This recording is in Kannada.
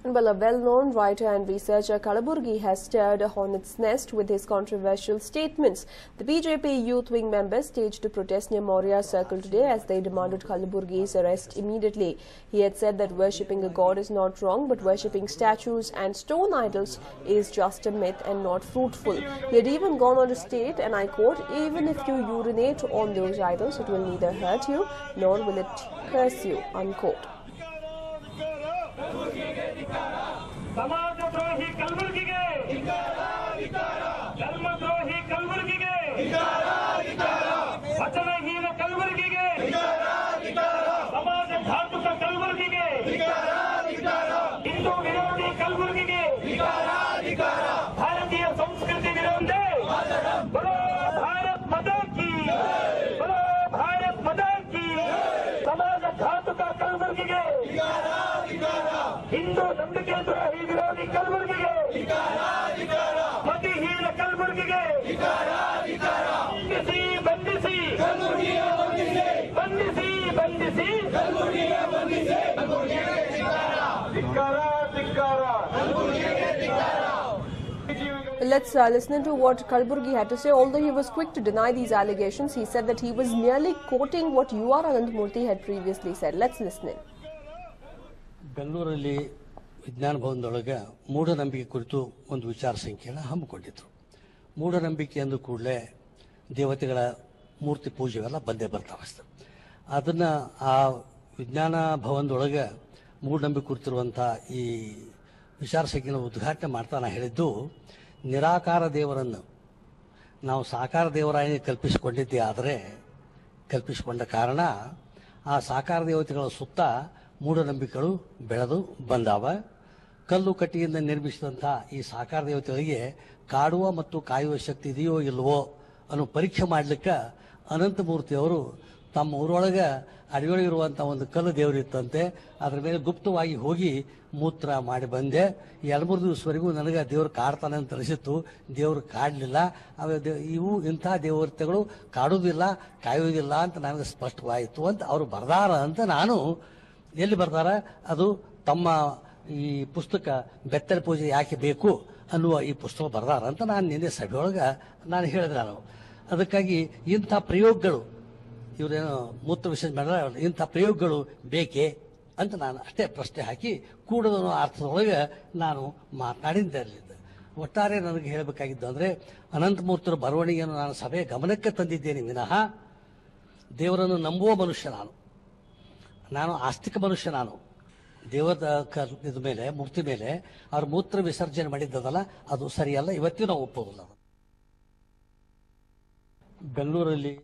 Well, a well-known writer and researcher, Kalaburgi, has stirred a hornet's nest with his controversial statements. The BJP youth wing members staged a protest near Maurya Circle today as they demanded Kalaburgi's arrest immediately. He had said that worshipping a god is not wrong, but worshipping statues and stone idols is just a myth and not fruitful. He had even gone on to state, and I quote, "Even if you urinate on those idols, it will neither hurt you nor will it curse you," unquote. ಸಮಾಜದ್ರೋಹಿ ಕಲಬುರ್ಗಿಗೆ ಧರ್ಮದ್ರೋಹಿ ಕಲಬುರ್ಗಿಗೆ ವಚನಹೀನ ಕಲಬುರ್ಗಿಗೆ ಸಮಾಜ ಘಾತುಕ ಕಲಬುರ್ಗಿಗೆ ಹಿಂದೂ ವಿರೋಧಿ ಕಲಬುರ್ಗಿಗೆ ಭಾರತೀಯ ಸಂಸ್ಕೃತಿ ವಿರೋಧಿ ಬರೋ ಭಾರತ್ ಮಾತಾ ಕಿ ಬರೋ ಭಾರತ್ ಮಾತಾ ಕಿ ಸಮಾಜ ಘಾತುಕ ಕಲಬುರ್ಗಿಗೆ ಹಿಂದೂ ನಂಬಿಕೆ ದ್ರೋಹಿ ವಿರೋಧಿ ಕಲಬುರ್ಗಿಗೆ ಮತಿಹೀನ ಕಲಬುರ್ಗಿಗೆ ಬಂಧಿಸಿ ಬಂಧಿಸಿ ಬಂಧಿಸಿ ಧಿಕ್ಕಾರ ಧಿಕ್ಕಾರ. Let's listen to what Kalaburgi had to say. Although he was quick to deny these allegations, he said that he was merely quoting what U.R. Anantamurthy had previously said. Let's listen in. ಬೆಂಗಳೂರಲ್ಲಿ ವಿಜ್ಞಾನ ಭವನದೊಳಗೆ ಮೂಢನಂಬಿಕೆ ಕುರಿತು ಒಂದು ವಿಚಾರ ಸಂಕಿರಣ ಹಮ್ಮಿಕೊಂಡಿದ್ರು. ಮೂಢನಂಬಿಕೆ ಅಂದ ಕೂಡಲೇ ದೇವತೆಗಳ ಮೂರ್ತಿ ಪೂಜೆವೆಲ್ಲ ಬಂದೇ ಬರ್ತಾವೆ. ಅದನ್ನು ಆ ವಿಜ್ಞಾನ ಭವನದೊಳಗೆ ಮೂಢನಂಬಿಕೆ ಕುರಿತಿರುವಂಥ ಈ ವಿಚಾರ ಸಂಕಿರಣ ಉದ್ಘಾಟನೆ ಮಾಡ್ತಾ ನಾನು ಹೇಳಿದ್ದು, ನಿರಾಕಾರ ದೇವರನ್ನು ನಾವು ಸಾಕಾರ ದೇವರಾಗಿ ಕಲ್ಪಿಸಿಕೊಂಡಿದ್ದೇ ಆದರೆ ಕಲ್ಪಿಸಿಕೊಂಡ ಕಾರಣ ಆ ಸಾಕಾರ ದೇವತೆಗಳ ಸುತ್ತ ಮೂಢನಂಬಿಕೆಗಳು ಬೆಳೆದು ಬಂದಾವ. ಕಲ್ಲು ಕಟ್ಟಿಯಿಂದ ನಿರ್ಮಿಸಿದಂಥ ಈ ಸಾಕಾರ ದೇವತೆಗಳಿಗೆ ಕಾಡುವ ಮತ್ತು ಕಾಯುವ ಶಕ್ತಿ ಇದೆಯೋ ಇಲ್ಲವೋ ಅನ್ನೋ ಪರೀಕ್ಷೆ ಮಾಡಲಿಕ್ಕೆ ಅನಂತಮೂರ್ತಿಯವರು ತಮ್ಮ ಊರೊಳಗೆ ಅಡಿಯೊಳಗಿರುವಂಥ ಒಂದು ಕಲ್ಲು ದೇವರಿತ್ತಂತೆ. ಅದರ ಮೇಲೆ ಗುಪ್ತವಾಗಿ ಹೋಗಿ ಮೂತ್ರ ಮಾಡಿ ಬಂದೆ. 2-3 ದಿವಸವರೆಗೂ ನನಗೆ ದೇವರು ಕಾಡ್ತಾನೆ ಅಂತ ಅನಿಸಿತ್ತು. ದೇವರು ಕಾಡಲಿಲ್ಲ. ಇವು ಇಂಥ ದೇವತೆಗಳು ಕಾಡುವುದಿಲ್ಲ, ಕಾಯುವುದಿಲ್ಲ ಅಂತ ನನಗೆ ಸ್ಪಷ್ಟವಾಯಿತು ಅಂತ ಅವರು ಬರ್ದಾರ ಅಂತ ನಾನು ಎಲ್ಲಿ ಬರ್ತಾರ ಅದು ತಮ್ಮ ಈ ಪುಸ್ತಕ ಬೆತ್ತಲೆ ಪೂಜೆ ಯಾಕೆ ಬೇಕು ಅನ್ನುವ ಈ ಪುಸ್ತಕ ಬರ್ದಾರ ಅಂತ ನಾನು ನಿನ್ನೆ ಸಭೆಯೊಳಗೆ ನಾನು ಹೇಳಿದೆ. ನಾನು ಅದಕ್ಕಾಗಿ ಇಂಥ ಪ್ರಯೋಗಗಳು ಇವರೇನು ಮೂತ್ರ ವಿಸರ್ಜನೆ ಮಾಡಿದ್ರೆ ಇಂಥ ಪ್ರಯೋಗಗಳು ಬೇಕೇ ಅಂತ ನಾನು ಅಷ್ಟೇ ಪ್ರಶ್ನೆ ಹಾಕಿ ಕೂಡದ ಅರ್ಥದೊಳಗೆ ನಾನು ಮಾತನಾಡಿದ್ದೆ. ಒಟ್ಟಾರೆ ನನಗೆ ಹೇಳಬೇಕಾಗಿದ್ದು ಅಂದರೆ, ಅನಂತಮೂರ್ತಿಯ ಬರವಣಿಗೆಯನ್ನು ನಾನು ಸಭೆಯ ಗಮನಕ್ಕೆ ತಂದಿದ್ದೇನೆ ವಿನಃ ದೇವರನ್ನು ನಂಬುವ ಮನುಷ್ಯ ನಾನು ಆಸ್ತಿಕ ಮನುಷ್ಯ. ನಾನು ದೇವರ ಇದ ಮೇಲೆ ಮೂರ್ತಿ ಮೇಲೆ ಅವ್ರ ಮೂತ್ರ ವಿಸರ್ಜನೆ ಮಾಡಿದ್ದದಲ್ಲ ಅದು ಸರಿಯಲ್ಲ, ಇವತ್ತಿಗೂ ನಾವು ಒಪ್ಪೋದಿಲ್ಲ. ಬೆಂಗಳೂರಲ್ಲಿ